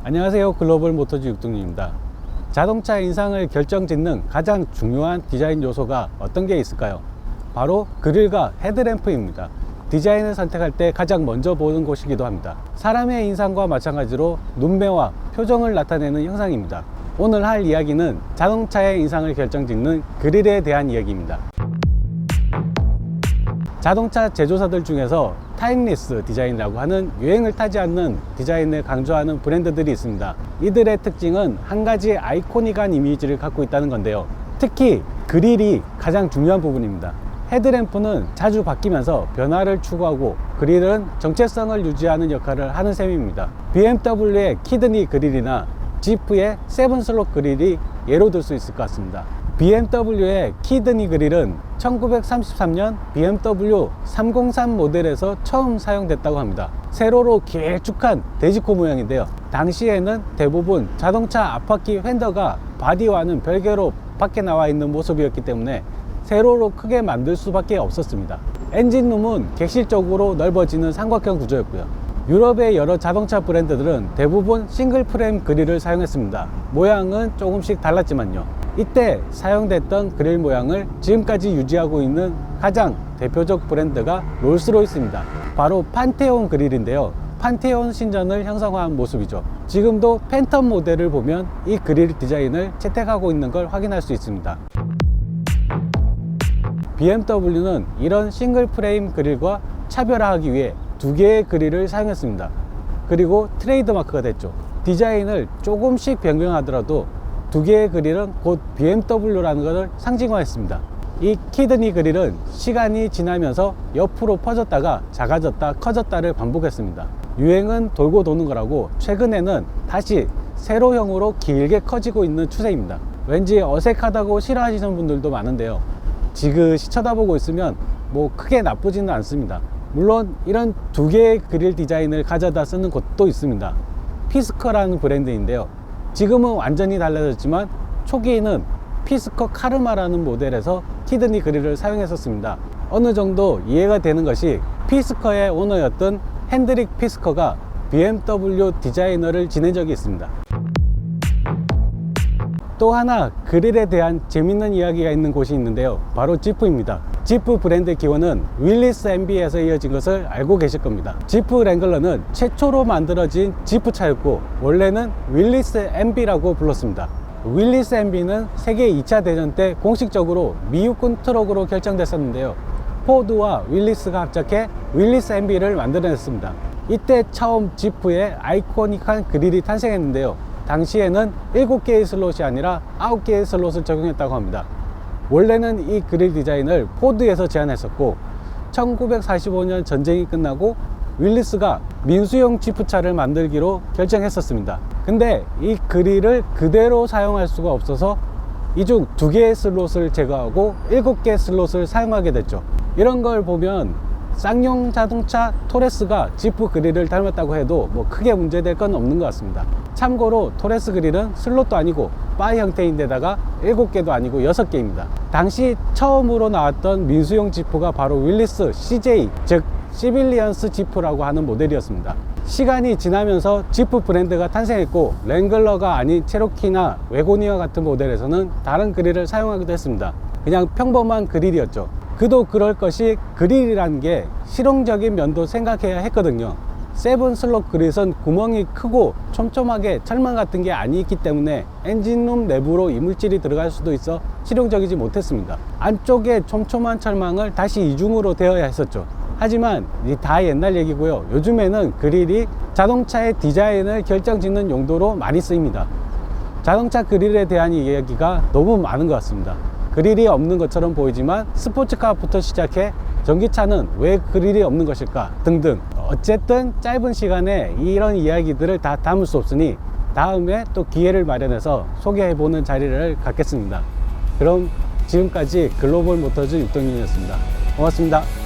안녕하세요. 글로벌 모터즈 육동윤입니다. 자동차 인상을 결정짓는 가장 중요한 디자인 요소가 어떤 게 있을까요? 바로 그릴과 헤드램프입니다. 디자인을 선택할 때 가장 먼저 보는 곳이기도 합니다. 사람의 인상과 마찬가지로 눈매와 표정을 나타내는 형상입니다. 오늘 할 이야기는 자동차의 인상을 결정짓는 그릴에 대한 이야기입니다. 자동차 제조사들 중에서 타임리스 디자인이라고 하는 유행을 타지 않는 디자인을 강조하는 브랜드들이 있습니다. 이들의 특징은 한 가지 아이코닉한 이미지를 갖고 있다는 건데요. 특히 그릴이 가장 중요한 부분입니다. 헤드램프는 자주 바뀌면서 변화를 추구하고 그릴은 정체성을 유지하는 역할을 하는 셈입니다. BMW의 키드니 그릴이나 지프의 세븐슬롯 그릴이 예로 들 수 있을 것 같습니다. BMW의 키드니 그릴은 1933년 BMW 303 모델에서 처음 사용됐다고 합니다. 세로로 길쭉한 돼지코 모양인데요. 당시에는 대부분 자동차 앞바퀴 휀더가 바디와는 별개로 밖에 나와 있는 모습이었기 때문에 세로로 크게 만들 수밖에 없었습니다. 엔진룸은 객실적으로 넓어지는 삼각형 구조였고요. 유럽의 여러 자동차 브랜드들은 대부분 싱글 프레임 그릴을 사용했습니다. 모양은 조금씩 달랐지만요. 이때 사용됐던 그릴 모양을 지금까지 유지하고 있는 가장 대표적 브랜드가 롤스로이스입니다. 바로 판테온 그릴인데요. 판테온 신전을 형상화한 모습이죠. 지금도 팬텀 모델을 보면 이 그릴 디자인을 채택하고 있는 걸 확인할 수 있습니다. BMW는 이런 싱글 프레임 그릴과 차별화하기 위해 두 개의 그릴을 사용했습니다. 그리고 트레이드 마크가 됐죠. 디자인을 조금씩 변경하더라도 두 개의 그릴은 곧 BMW라는 것을 상징화했습니다. 이 키드니 그릴은 시간이 지나면서 옆으로 퍼졌다가 작아졌다 커졌다를 반복했습니다. 유행은 돌고 도는 거라고 최근에는 다시 세로형으로 길게 커지고 있는 추세입니다. 왠지 어색하다고 싫어하시는 분들도 많은데요. 지그시 쳐다보고 있으면 뭐 크게 나쁘지는 않습니다. 물론 이런 두 개의 그릴 디자인을 가져다 쓰는 곳도 있습니다. 피스커라는 브랜드인데요. 지금은 완전히 달라졌지만 초기에는 피스커 카르마라는 모델에서 키드니 그릴을 사용했었습니다. 어느 정도 이해가 되는 것이 피스커의 오너였던 핸드릭 피스커가 BMW 디자이너를 지낸 적이 있습니다. 또 하나 그릴에 대한 재밌는 이야기가 있는 곳이 있는데요. 바로 지프입니다. 지프 브랜드 기원은 윌리스 MB에서 이어진 것을 알고 계실 겁니다. 지프 랭글러는 최초로 만들어진 지프차였고 원래는 윌리스 MB라고 불렀습니다. 윌리스 MB는 세계 2차 대전 때 공식적으로 미육군 트럭으로 결정됐었는데요. 포드와 윌리스가 합작해 윌리스 MB를 만들어냈습니다. 이때 처음 지프의 아이코닉한 그릴이 탄생했는데요. 당시에는 7개의 슬롯이 아니라 9개의 슬롯을 적용했다고 합니다. 원래는 이 그릴 디자인을 포드에서 제안했었고 1945년 전쟁이 끝나고 윌리스가 민수용 지프차를 만들기로 결정했었습니다. 근데 이 그릴을 그대로 사용할 수가 없어서 이중 2개의 슬롯을 제거하고 7개 슬롯을 사용하게 됐죠. 이런 걸 보면 쌍용 자동차 토레스가 지프 그릴을 닮았다고 해도 뭐 크게 문제될 건 없는 것 같습니다. 참고로 토레스 그릴은 슬롯도 아니고 바 형태인데다가 7개도 아니고 6개입니다. 당시 처음으로 나왔던 민수용 지프가 바로 윌리스 CJ, 즉 시빌리언스 지프라고 하는 모델이었습니다. 시간이 지나면서 지프 브랜드가 탄생했고 랭글러가 아닌 체로키나 웨고니어 같은 모델에서는 다른 그릴을 사용하기도 했습니다. 그냥 평범한 그릴이었죠. 그도 그럴 것이 그릴이라는 게 실용적인 면도 생각해야 했거든요. 세븐 슬롯 그릴은 구멍이 크고 촘촘하게 철망 같은 게 아니기 때문에 엔진룸 내부로 이물질이 들어갈 수도 있어 실용적이지 못했습니다. 안쪽에 촘촘한 철망을 다시 이중으로 되어야 했었죠. 하지만 다 옛날 얘기고요. 요즘에는 그릴이 자동차의 디자인을 결정짓는 용도로 많이 쓰입니다. 자동차 그릴에 대한 이야기가 너무 많은 것 같습니다. 그릴이 없는 것처럼 보이지만 스포츠카부터 시작해 전기차는 왜 그릴이 없는 것일까 등등. 어쨌든 짧은 시간에 이런 이야기들을 다 담을 수 없으니 다음에 또 기회를 마련해서 소개해보는 자리를 갖겠습니다. 그럼 지금까지 글로벌 모터즈 육동윤이었습니다. 고맙습니다.